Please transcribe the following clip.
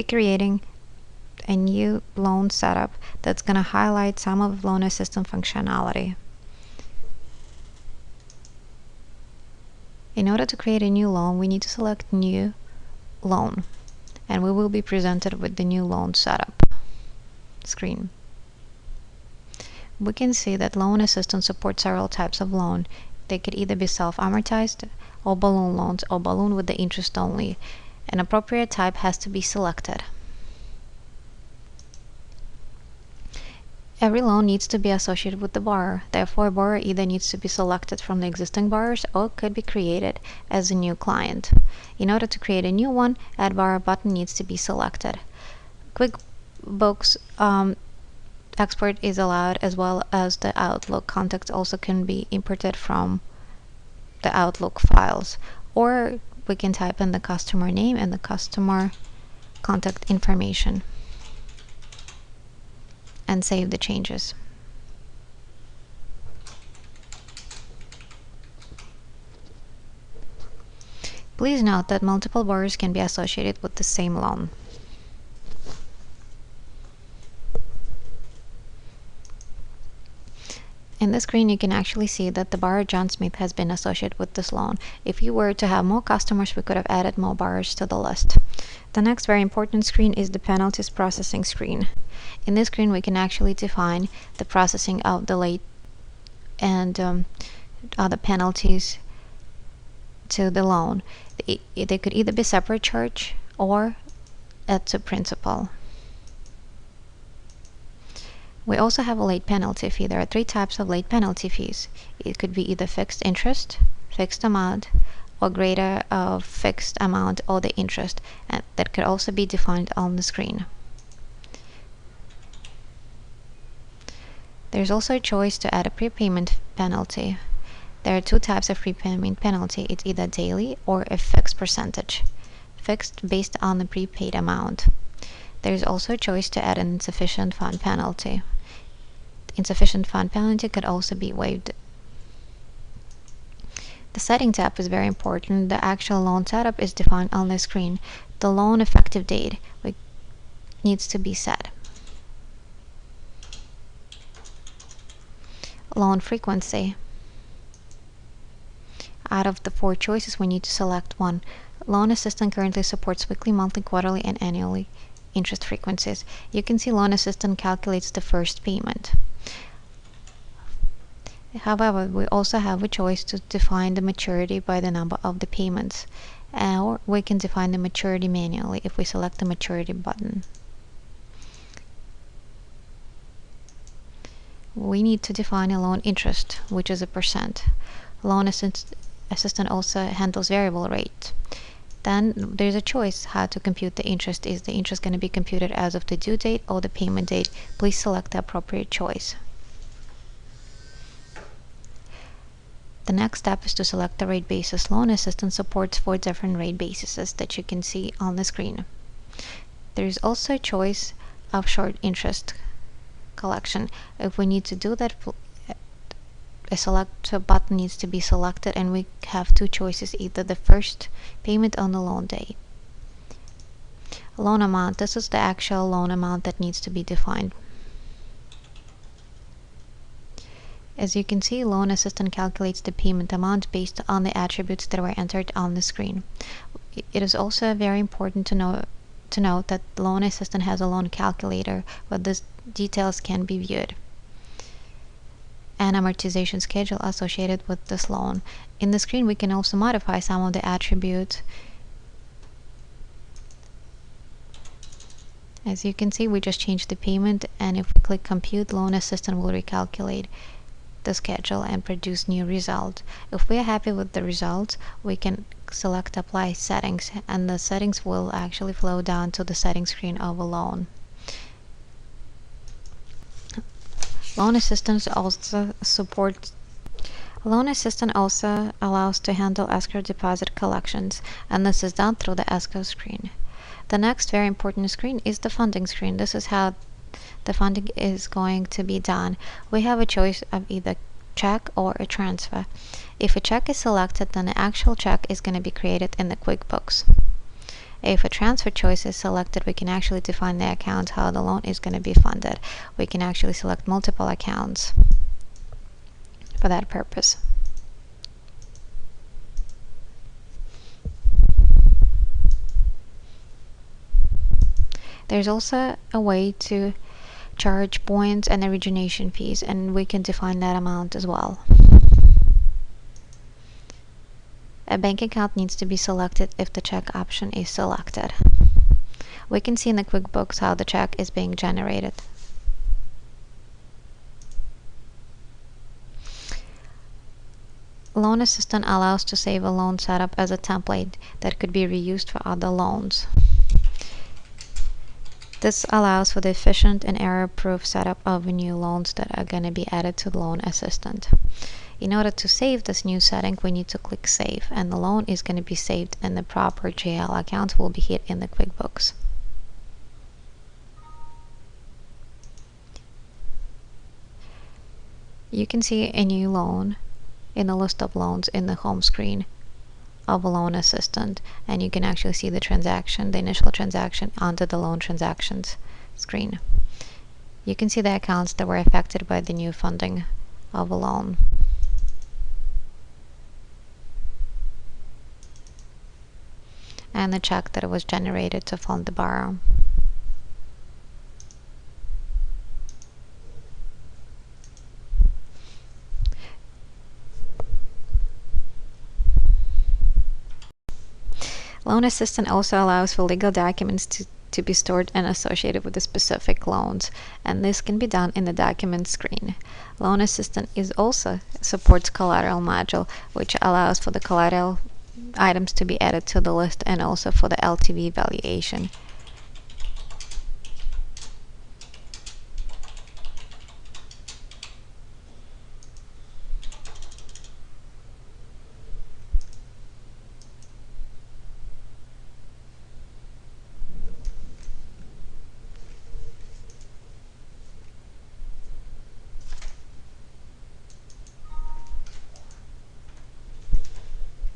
be creating a new loan setup that's going to highlight some of Loanassistant functionality. In order to create a new loan, we need to select New Loan, and we will be presented with the new loan setup screen. We can see that Loanassistant supports several types of loan. They could either be self-amortized or balloon loans, or balloon with the interest only. An appropriate type has to be selected. Every loan needs to be associated with the borrower. Therefore, a borrower either needs to be selected from the existing borrowers or could be created as a new client. In order to create a new one, Add Borrower button needs to be selected. QuickBooks export is allowed, as well as the Outlook contacts also can be imported from the Outlook files, or we can type in the customer name and the customer contact information and save the changes. Please note that multiple borrowers can be associated with the same loan. In this screen, you can actually see that the borrower John Smith has been associated with this loan. If you were to have more customers, we could have added more borrowers to the list. The next very important screen is the penalties processing screen. In this screen, we can actually define the processing of the late and other penalties to the loan. They could either be separate charge or add to principal. We also have a late penalty fee. There are three types of late penalty fees. It could be either fixed interest, fixed amount, or greater of fixed amount or the interest, and that could also be defined on the screen. There's also a choice to add a prepayment penalty. There are two types of prepayment penalty. It's either daily or a fixed percentage, fixed based on the prepaid amount. There's also a choice to add an insufficient fund penalty. Insufficient fund penalty could also be waived. The setting tab is very important. The actual loan setup is defined on the screen. The loan effective date needs to be set. Loan frequency. Out of the four choices, we need to select one. Loanassistant currently supports weekly, monthly, quarterly, and annually interest frequencies. You can see Loanassistant calculates the first payment. However, we also have a choice to define the maturity by the number of the payments, or we can define the maturity manually if we select the maturity button. We need to define a loan interest, which is a percent. Loanassistant also handles variable rate. Then there's a choice how to compute the interest. Is the interest going to be computed as of the due date or the payment date? Please select the appropriate choice. The next step is to select the rate basis. Loanassistant supports 4 different rate bases that you can see on the screen. There is also a choice of short interest collection. If we need to do that, a select button needs to be selected, and we have two choices: either the first payment on the loan day. Loan amount. This is the actual loan amount that needs to be defined. As you can see, Loanassistant calculates the payment amount based on the attributes that were entered on the screen. It is also very important to note that Loanassistant has a loan calculator where these details can be viewed, and amortization schedule associated with this loan. In the screen, we can also modify some of the attributes. As you can see, we just changed the payment, and if we click compute, Loanassistant will recalculate the schedule and produce new result. If we are happy with the result, we can select apply settings, and the settings will actually flow down to the settings screen of a loan. Loanassistant also allows to handle escrow deposit collections, and this is done through the escrow screen. The next very important screen is the funding screen. This is how the funding is going to be done. We have a choice of either check or a transfer. If a check is selected, then the actual check is going to be created in the QuickBooks. If a transfer choice is selected, we can actually define the account how the loan is going to be funded. We can actually select multiple accounts for that purpose. There's also a way to charge points and origination fees, and we can define that amount as well. A bank account needs to be selected if the check option is selected. We can see in the QuickBooks how the check is being generated. Loanassistant allows to save a loan setup as a template that could be reused for other loans. This allows for the efficient and error-proof setup of new loans that are going to be added to the Loanassistant. In order to save this new setting, we need to click Save, and the loan is going to be saved and the proper GL account will be hid in the QuickBooks. You can see a new loan in the list of loans in the home screen of a Loanassistant, and you can actually see the transaction, the initial transaction, under the loan transactions screen. You can see the accounts that were affected by the new funding of a loan. And the check that was generated to fund the borrower. Loanassistant also allows for legal documents to be stored and associated with the specific loans, and this can be done in the Documents screen. Loanassistant also supports collateral module, which allows for the collateral items to be added to the list and also for the LTV valuation.